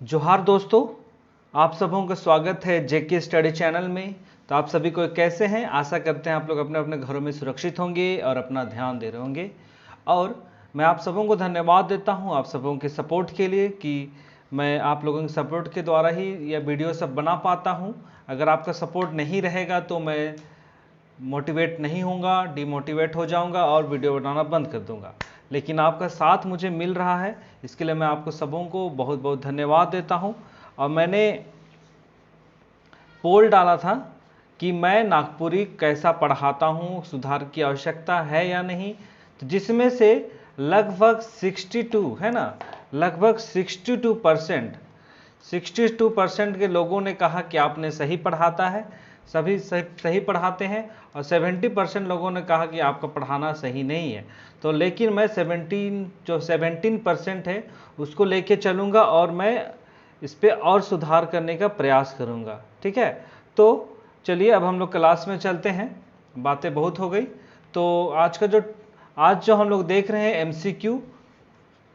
जोहार दोस्तों, आप सबों का स्वागत है जेके स्टडी चैनल में। तो आप सभी को कैसे हैं? आशा करते हैं आप लोग अपने अपने घरों में सुरक्षित होंगे और अपना ध्यान दे रहे होंगे। और मैं आप सबों को धन्यवाद देता हूं आप सबों के सपोर्ट के लिए कि मैं आप लोगों के सपोर्ट के द्वारा ही यह वीडियो सब बना पाता हूं। अगर आपका सपोर्ट नहीं रहेगा तो मैं मोटिवेट नहीं होऊंगा, डिमोटिवेट हो जाऊंगा और वीडियो बनाना बंद कर दूंगा। लेकिन आपका साथ मुझे मिल रहा है, इसके लिए मैं आपको सबों को बहुत बहुत धन्यवाद देता हूं। और मैंने पोल डाला था कि मैं नागपुरी कैसा पढ़ाता हूं, सुधार की आवश्यकता है या नहीं, तो जिसमें से लगभग 62 है ना, लगभग 62% के लोगों ने कहा कि आपने सही पढ़ाता है, सभी सही पढ़ाते हैं। और 70% लोगों ने कहा कि आपका पढ़ाना सही नहीं है। तो लेकिन मैं 17% है उसको लेके चलूँगा और मैं इस पर और सुधार करने का प्रयास करूँगा। ठीक है, तो चलिए अब हम लोग क्लास में चलते हैं। बातें बहुत हो गई। तो आज जो हम लोग देख रहे हैं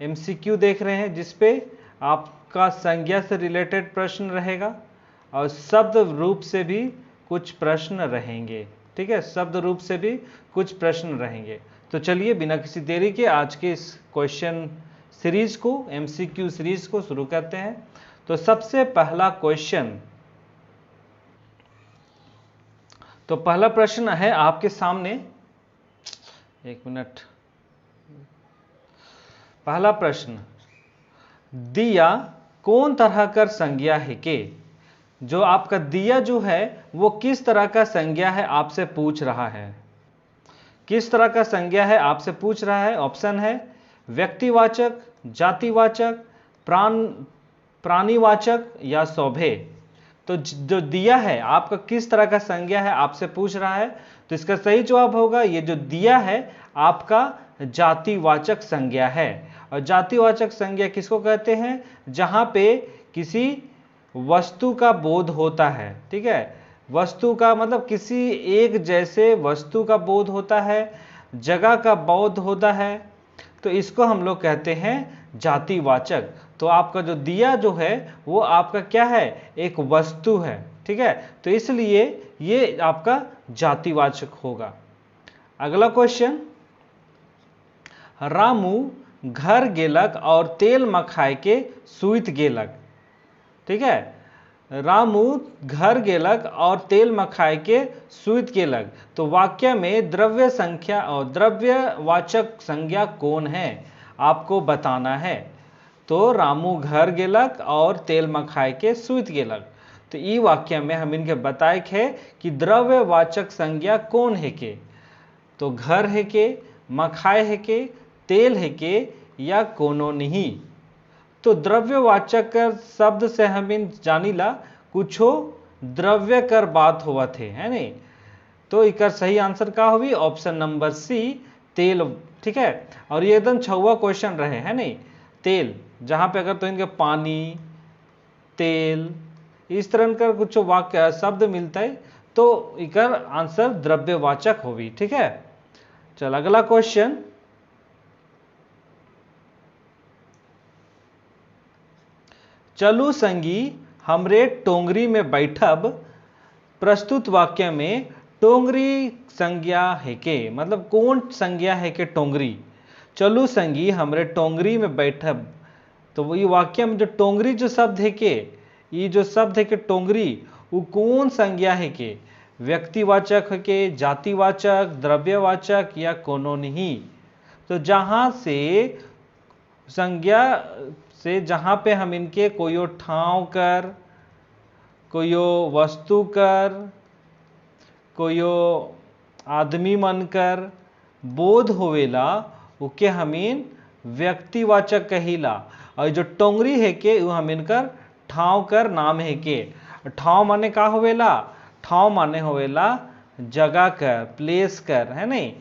एमसीक्यू देख रहे हैं, जिसपे आपका संज्ञा से रिलेटेड प्रश्न रहेगा और शब्द रूप से भी कुछ प्रश्न रहेंगे। ठीक है, शब्द रूप से भी कुछ प्रश्न रहेंगे। तो चलिए बिना किसी देरी के आज के इस क्वेश्चन सीरीज को, एमसीक्यू सीरीज को शुरू करते हैं। तो सबसे पहला क्वेश्चन, तो पहला प्रश्न है आपके सामने। एक मिनट। पहला प्रश्न, दिया कौन तरह का संज्ञा है के? जो आपका दिया जो है वो किस तरह का संज्ञा है आपसे पूछ रहा है। किस तरह का संज्ञा है आपसे पूछ रहा है। ऑप्शन है व्यक्तिवाचक, जातिवाचक, प्राणीवाचक या सौभे। तो जो दिया है आपका किस तरह का संज्ञा है आपसे पूछ रहा है, तो इसका सही जवाब होगा ये जो दिया है आपका जातिवाचक संज्ञा है। और जातिवाचक संज्ञा किसको कहते हैं? जहां पे किसी वस्तु का बोध होता है। ठीक है, वस्तु का मतलब किसी एक जैसे वस्तु का बोध होता है, जगह का बोध होता है, तो इसको हम लोग कहते हैं जातिवाचक। तो आपका जो दिया जो है वो आपका क्या है? एक वस्तु है। ठीक है, तो इसलिए ये आपका जातिवाचक होगा। अगला क्वेश्चन, रामू घर गेलक और तेल मखाय के सुइत गेलक। ठीक है, रामू घर गेलक और तेल मखाय के सुइत गेलक। तो वाक्य में द्रव्य संख्या और द्रव्यवाचक संज्ञा कौन है आपको बताना है। तो रामू घर गेलक और तेल मखाय के सुइत गेलक। तो ई वाक्य में हम इनके बताए है कि द्रव्यवाचक संज्ञा कौन है के। तो घर है के, मखाय है के, तेल है के या कोनो नहीं। तो द्रव्यवाचक शब्द से हम इन जानीला कुछो द्रव्य कर बात हुआ थे, है नहीं। तो इकर सही आंसर का होगी ऑप्शन नंबर सी, तेल। ठीक है, और ये एकदम 6वां क्वेश्चन रहे, है नहीं। तेल, जहां पे अगर तो इनके पानी, तेल इस तरह का कुछ वाक्य शब्द मिलता है तो इकर आंसर द्रव्यवाचक होगी। ठीक है, चल अगला क्वेश्चन, चलू संगी हमरे टोंगरी में बैठब। प्रस्तुत वाक्य में टोंगरी संज्ञा है के, मतलब कौन संज्ञा है के टोंगरी। चलू संगी हमरे टोंगरी में बैठब। तो ये वाक्य में जो टोंगरी जो शब्द है के, ये जो शब्द है के टोंगरी, वो कौन संज्ञा है के? व्यक्तिवाचक है के, जातिवाचक, द्रव्यवाचक या कोनो नहीं। तो जहां से संज्ञा से, जहां पे हम इनके कोई ठाव कर, कोई वस्तु कर, कोई आदमी मन कर बोध होवेला, उके हमीन व्यक्तिवाचक कहिला। और जो टोंगरी है के वो हम इनकर ठाव कर नाम है के। ठाव माने का होवेला? ठाव माने होवेला जगह कर, प्लेस कर, है नहीं।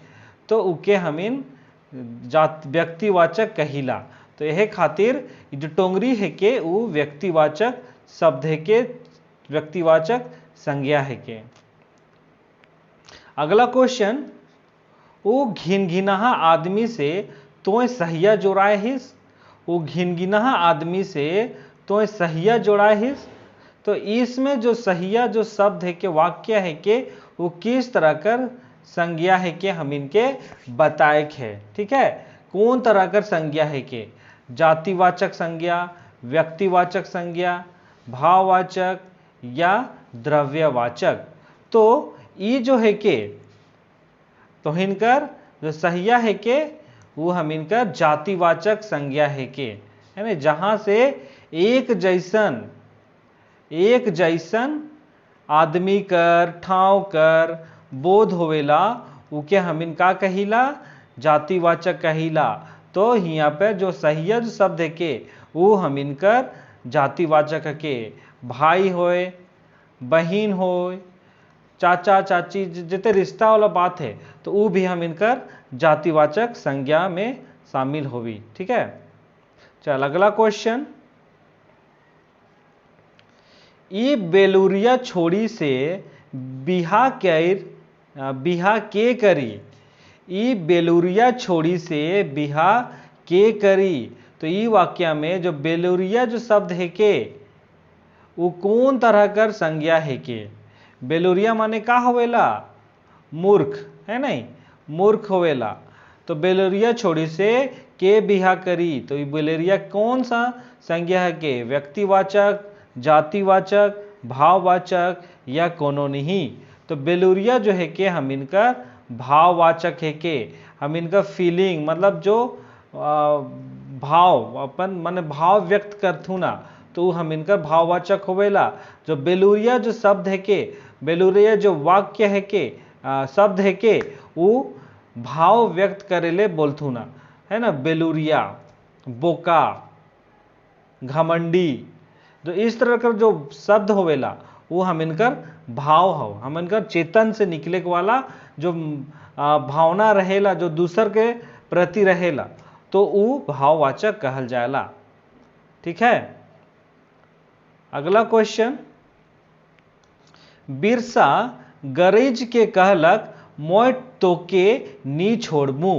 तो उके हमीन व्यक्तिवाचक कहिला। तो यह खातिर जो टोंगरी है के वो व्यक्तिवाचक शब्द है के, व्यक्तिवाचक संज्ञा है के। अगला क्वेश्चन, वो घिनघिनहा आदमी से तोय सहिया जोड़ाए हिस। वो घिनघिनहा आदमी से तो सहिया जोड़ा हिस। तो इसमें जो सहिया जो शब्द है के वाक्य है के वो किस तरह कर संज्ञा है के हम इनके बताए है। ठीक है, कौन तरह कर संज्ञा है के, जातिवाचक संज्ञा, व्यक्तिवाचक संज्ञा, भाववाचक या द्रव्यवाचक। तो ये जो है के तो हिनकर जो सहिया है के वो हम इनकर जातिवाचक संज्ञा है के, है ना, जहां से एक जैसन आदमी कर ठाव कर बोध होवेला उके हम इनका कहिला जातिवाचक कहिला। तो यहाँ पे जो सहिया जो शब्द है के वो हम इनकर जातिवाचक के, भाई होए, बहन होए, चाचा चाची जितने रिश्ता वाला बात है तो वो भी हम इनकर जातिवाचक संज्ञा में शामिल होवी। ठीक है, चल अगला क्वेश्चन, ई बेलूरिया छोड़ी से बिहा के करी, ई बेलूरिया छोड़ी से बिहा के करी। तो ई वाक्य में जो बेलूरिया जो शब्द है के वो कौन तरह कर संज्ञा है के, बेलूरिया माने का होवेला, मूर्ख, है नहीं, मूर्ख होवेला। तो बेलूरिया छोड़ी से के बिहा करी, तो ये बेलूरिया कौन सा संज्ञा है के, व्यक्तिवाचक, जातिवाचक, भाववाचक या कोनो नहीं। तो बेलूरिया जो है के हम इनका भाववाचक है के, हम इनका फीलिंग मतलब जो भाव अपन माने भाव व्यक्त करथू ना तो हम इनका भाववाचक होवेला। जो बेलूरिया जो शब्द है के, बेलूरिया जो वाक्य है के शब्द है के वो भाव व्यक्त करेले बोलथू ना, है ना, बेलूरिया, बोका, घमंडी। तो इस तरह का जो शब्द होवेला वो हम इनकर भाव हो, हम इनकर चेतन से निकले वाला जो भावना रहेला जो दूसर के प्रति रहेला तो वो भाववाचक कहल जाएला। ठीक है, अगला क्वेश्चन, बिरसा गरेज के कहलक मोय तोके नी छोड़मू,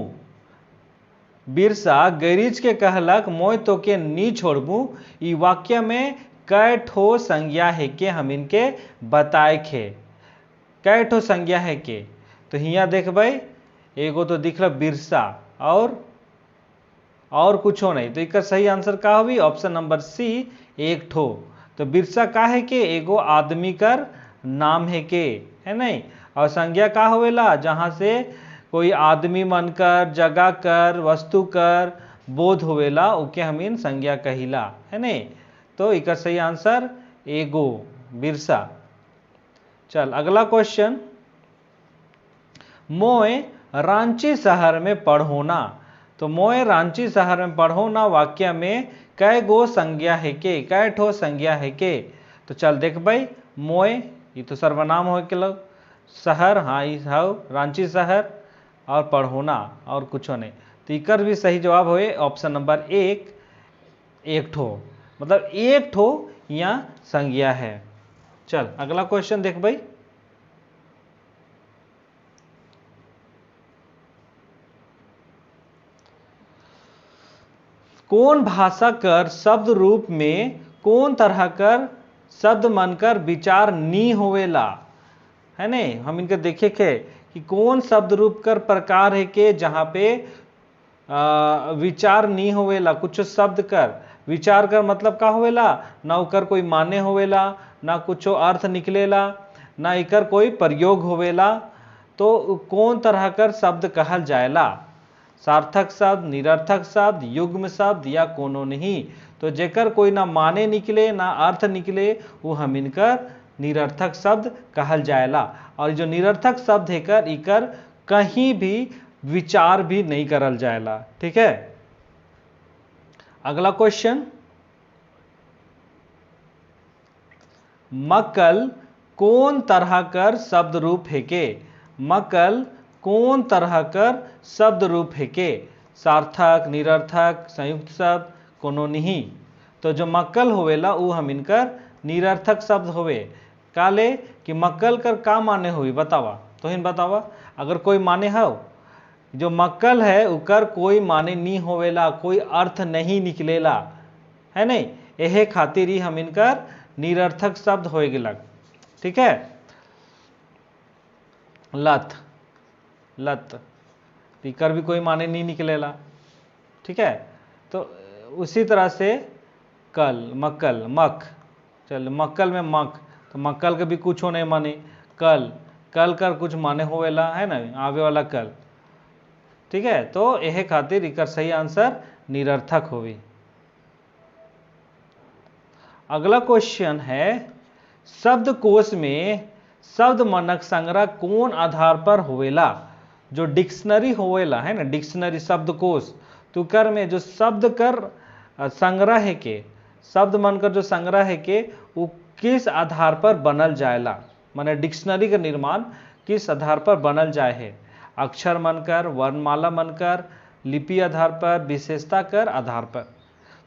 बिरसा गरेज के कहलक मोय तोके नी छोड़मू। ई वाक्य में कै ठो संज्ञा है के हम इनके बताए खे, कै ठो संज्ञा है के। तो हिया देखबै एगो तो दिखल बिरसा और कुछ नहीं, तो इसका सही आंसर का होगी ऑप्शन नंबर सी, एक ठो। तो बिरसा का है के एगो आदमी कर नाम है के, है नहीं, और संज्ञा का होवेला जहां से कोई आदमी मन कर, जगह कर, वस्तु कर बोध होवेला उके हम इन संज्ञा कहिला, है नहीं। तो इसका सही आंसर एगो बिरसा। चल अगला क्वेश्चन, मोय रांची शहर में पढ़ोना। तो मोय रांची शहर में पढ़ोना वाक्य में कै गो संज्ञा है के, कै ठो संज्ञा है के। तो चल देख भाई, मोय ये तो सर्वनाम हो के लोग, शहर हाँ ये रांची शहर, और पढ़ोना और कुछ नहीं। तो इकर भी सही जवाब होए ऑप्शन नंबर एक ठो, मतलब एक ठो यहाँ संज्ञा है। चल अगला क्वेश्चन देख भाई, कौन भाषा कर शब्द रूप में कौन तरह कर शब्द मनकर विचार नी होवेला, है नहीं। हम इनके देखे के कि कौन शब्द रूप कर प्रकार है के जहाँ पे विचार नी होवेला, कुछ शब्द कर विचार कर मतलब का होवेला, ना उकर कोई माने होवेला, ना कुछ अर्थ निकलेला, ना इकर कोई प्रयोग होवेला। तो कौन तरह कर शब्द कहल जाएला, सार्थक शब्द, निरर्थक शब्द, युग्म शब्द या कोनो नहीं। तो जेकर कोई ना माने निकले ना अर्थ निकले वो हम इनकर निरर्थक शब्द कहल जाएला। और जो निरर्थक शब्द है कर इकर कहीं भी विचार भी नहीं करल जाएला। ठीक है, अगला क्वेश्चन, मक्कल कौन तरह कर शब्द रूप है के, मक्कल कौन तरह कर शब्द रूप है के, सार्थक, निरर्थक, संयुक्त शब्द, कोनो नहीं। तो जो मक्कल होवेला वो हम इनकर निरर्थक शब्द होवे। काले कि मक्कल कर का माने हुई बतावा, तो हिन बतावा, अगर कोई माने हो, जो मक्कल है उकर कोई माने नहीं होवेला, कोई अर्थ नहीं निकलेला, है नहीं। एहे खातिर ही हम इनकर निरर्थक शब्द हो गेलक। ठीक है, लत, लत इकर भी कोई माने नहीं निकलेला। ठीक है, तो उसी तरह से कल, मक्कल, मक, चल मक्कल में मक, तो मक्कल के भी कुछ नहीं माने। कल, कल कर कुछ माने होवेला है ना, आवे वाला कल। ठीक है, तो एहे खातिर इकर सही आंसर निरर्थक होवी। अगला क्वेश्चन है, शब्दकोश में शब्द मानक संग्रह कौन आधार पर होवेला? जो डिक्शनरी होवेला है ना, डिक्शनरी शब्दकोश, तो कर में जो शब्द कर संग्रह है के, शब्द मानकर जो संग्रह है के, वो किस आधार पर बनल जाएला? माने डिक्शनरी का निर्माण किस आधार पर बनल जाए है? अक्षर मनकर, वर्णमाला मनकर, लिपि आधार पर, विशेषता कर आधार पर।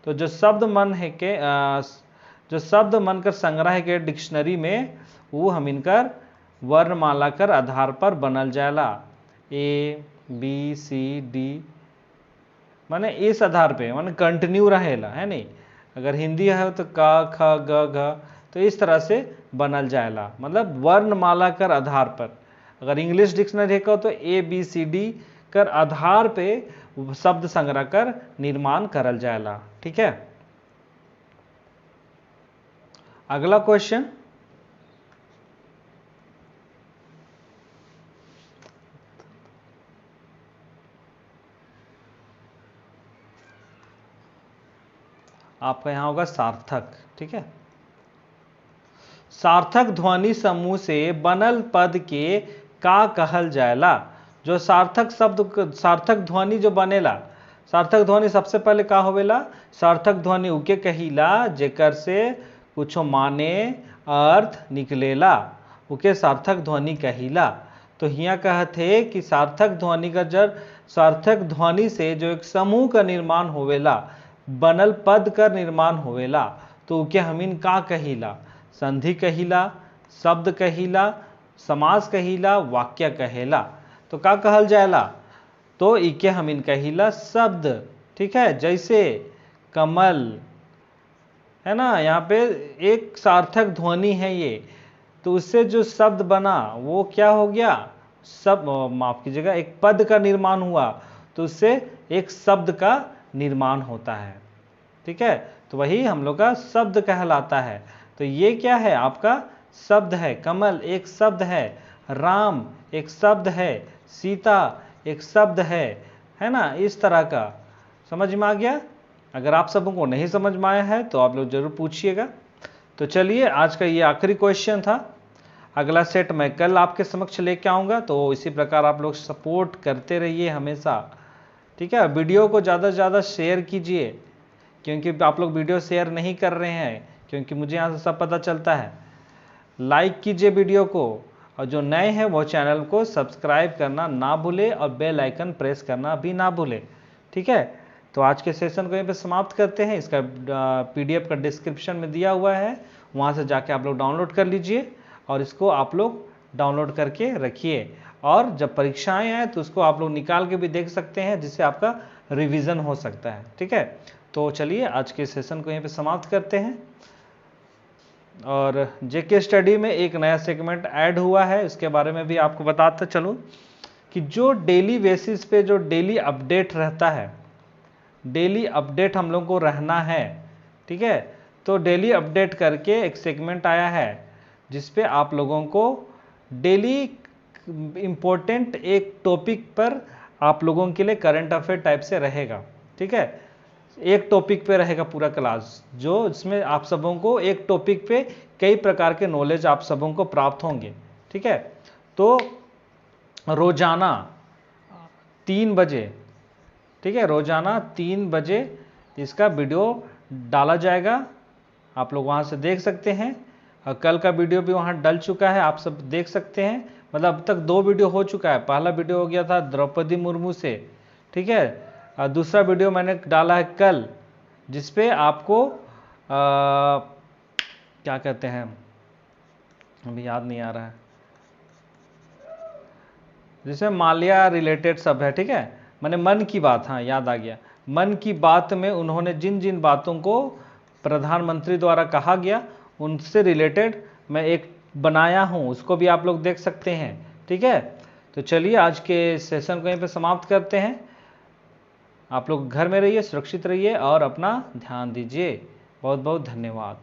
तो जो शब्द मन है के जो शब्द मनकर संग्रह के डिक्शनरी में, वो हम इनकर वर्णमाला कर आधार पर बनल जाएला। ए बी सी डी माने इस आधार पे, माने कंटिन्यू रहेला है नहीं। अगर हिंदी है तो क ख ग घ, तो इस तरह से बनल जाएला, मतलब वर्णमाला कर आधार पर। अगर इंग्लिश डिक्शनरी का तो ए बी सी डी कर आधार पे शब्द संग्रह कर निर्माण करल जाएला। ठीक है, अगला क्वेश्चन, आपका यहां होगा सार्थक। ठीक है, सार्थक ध्वनि समूह से बनल पद के का कहल जाएला? जो सार्थक शब्द, सार्थक ध्वनि जो बनेला, सार्थक ध्वनि सबसे पहले का होवेला? सार्थक ध्वनि उके कहिला जेकर से कुछ माने अर्थ निकलेला, उके सार्थक ध्वनि कहिला। तो हिया कहते कि सार्थक ध्वनि का जब सार्थक ध्वनि से जो एक समूह का निर्माण होवेला, बनल पद का निर्माण होवेला, तो उके हमिन का कहिला? संधि कहिला, शब्द कहिला, समास कहिला, वाक्य कहेला। तो का कहल जाएला? तो इके हमिन कहिला शब्द। ठीक है, जैसे कमल है ना, यहाँ पे एक सार्थक ध्वनि है ये, तो उससे जो शब्द बना वो क्या हो गया? सब, माफ कीजिएगा, एक पद का निर्माण हुआ, तो उससे एक शब्द का निर्माण होता है। ठीक है, तो वही हम लोग का शब्द कहलाता है। तो ये क्या है? आपका शब्द है। कमल एक शब्द है, राम एक शब्द है, सीता एक शब्द है ना, इस तरह का। समझ में आ गया? अगर आप सबों को नहीं समझ में आया है तो आप लोग जरूर पूछिएगा। तो चलिए, आज का ये आखिरी क्वेश्चन था। अगला सेट मैं कल आपके समक्ष लेके आऊँगा, तो इसी प्रकार आप लोग सपोर्ट करते रहिए हमेशा। ठीक है, वीडियो को ज़्यादा से ज़्यादा शेयर कीजिए, क्योंकि आप लोग वीडियो शेयर नहीं कर रहे हैं, क्योंकि मुझे यहाँ से सब पता चलता है। लाइक कीजिए वीडियो को, और जो नए हैं वो चैनल को सब्सक्राइब करना ना भूले, और बेल आइकन प्रेस करना भी ना भूले। ठीक है, तो आज के सेशन को यहीं पे समाप्त करते हैं। इसका PDF का डिस्क्रिप्शन में दिया हुआ है, वहाँ से जाके आप लोग डाउनलोड कर लीजिए, और इसको आप लोग डाउनलोड करके रखिए। और जब परीक्षाएं आए तो उसको आप लोग निकाल के भी देख सकते हैं, जिससे आपका रिवीजन हो सकता है। ठीक है, तो चलिए आज के सेशन को यहीं पे समाप्त करते हैं। और JK स्टडी में एक नया सेगमेंट ऐड हुआ है, इसके बारे में भी आपको बताता चलूँ कि जो डेली बेसिस पे जो डेली अपडेट रहता है, डेली अपडेट हम लोग को रहना है। ठीक है, तो डेली अपडेट करके एक सेगमेंट आया है, जिसपे आप लोगों को डेली इम्पोर्टेंट एक टॉपिक पर आप लोगों के लिए करंट अफेयर टाइप से रहेगा। ठीक है, एक टॉपिक पे रहेगा पूरा क्लास, जो इसमें आप सबों को एक टॉपिक पे कई प्रकार के नॉलेज आप सबों को प्राप्त होंगे। ठीक है, तो रोजाना 3 बजे, ठीक है, रोजाना 3 बजे इसका वीडियो डाला जाएगा। आप लोग वहाँ से देख सकते हैं, और कल का वीडियो भी वहाँ डल चुका है, आप सब देख सकते हैं। मतलब अब तक 2 वीडियो हो चुका है। पहला वीडियो हो गया था द्रौपदी मुर्मू से। ठीक है, और दूसरा वीडियो मैंने डाला है कल, जिसपे आपको क्या कहते हैं, अभी याद नहीं आ रहा है, जिसमें माल्या रिलेटेड सब है। ठीक है, मैंने मन की बात, हाँ याद आ गया, मन की बात में उन्होंने जिन जिन बातों को प्रधानमंत्री द्वारा कहा गया, उनसे रिलेटेड मैं एक बनाया हूँ, उसको भी आप लोग देख सकते हैं। ठीक है, तो चलिए आज के सेशन को यहीं पे समाप्त करते हैं। आप लोग घर में रहिए, सुरक्षित रहिए और अपना ध्यान दीजिए। बहुत बहुत धन्यवाद।